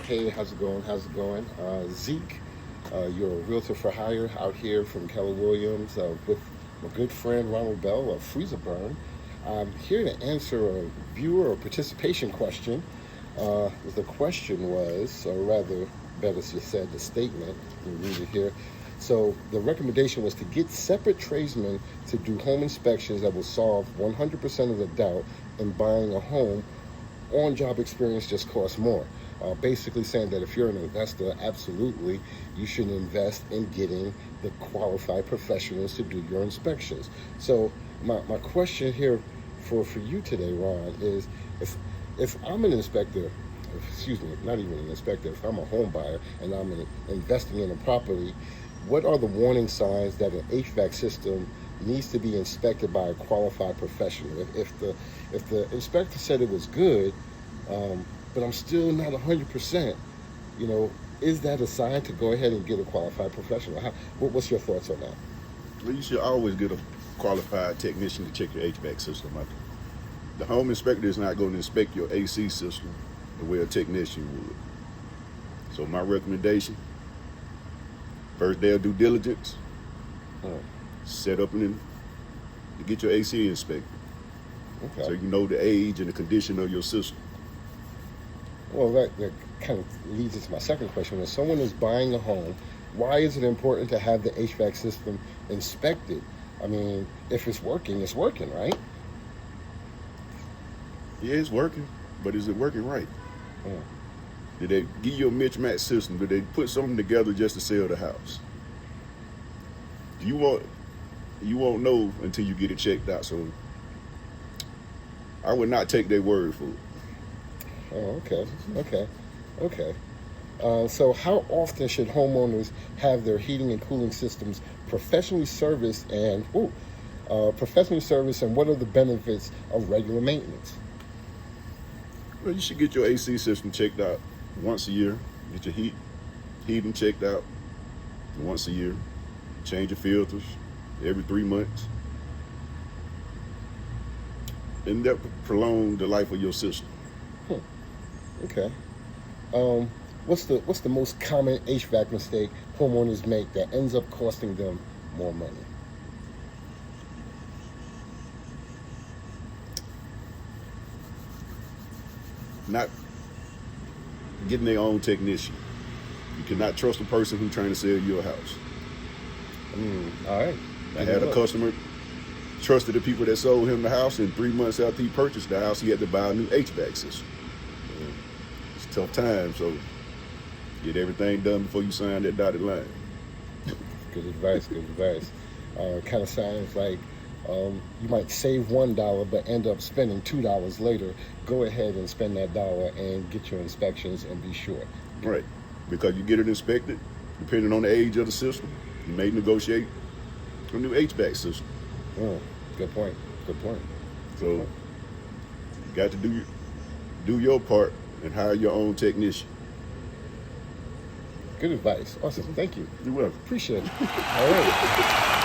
Hey, how's it going? How's it going? Zeke, you're a realtor for hire out here from Keller Williams with my good friend Ronald Bell of Freeza. I'm here to answer a viewer or participation question. The question was, or rather, better said, the statement, we read it here. So the recommendation was to get separate tradesmen to do home inspections that will solve 100% of the doubt in buying a home. On-job experience just costs more. Basically saying that if you're an investor, absolutely, you should invest in getting the qualified professionals to do your inspections. So my question here for you today, Ron, is if I'm an inspector, excuse me, not even an inspector, if I'm a home buyer and I'm investing in a property, what are the warning signs that an HVAC system needs to be inspected by a qualified professional? If the inspector said it was good, but I'm still not 100%, is that a sign to go ahead and get a qualified professional? What's your thoughts on that? Well, you should always get a qualified technician to check your HVAC system. The home inspector is not going to inspect your AC system the way a technician would. So my recommendation, first day of due diligence, set up to get your AC inspected. Okay. So you know the age and the condition of your system. Well, that kind of leads into my second question. When someone is buying a home, why is it important to have the HVAC system inspected? I mean, if it's working, right? Yeah, it's working, but is it working right? Did they give you a mismatch system? Did they put something together just to sell the house? You won't know until you get it checked out. So I would not take their word for it. Oh, okay. So how often should homeowners have their heating and cooling systems professionally serviced, and what are the benefits of regular maintenance? Well, you should get your AC system checked out once a year. Get your heating checked out once a year. Change your filters every 3 months. And that will prolong the life of your system. Okay. What's the most common HVAC mistake homeowners make that ends up costing them more money? Not getting their own technician. You cannot trust a person who's trying to sell you a house. All right. I had a customer trusted the people that sold him the house, and 3 months after he purchased the house, he had to buy a new HVAC system. It's a tough time, so get everything done before you sign that dotted line. Good advice. Kind of sounds like you might save $1 but end up spending $2 later. Go ahead and spend that dollar and get your inspections and be sure. Right, because you get it inspected, depending on the age of the system, you may negotiate a new HVAC system. Good point. So you got to do your part and hire your own technician. Good advice. Awesome. Thank you. You're welcome. Appreciate it. All right.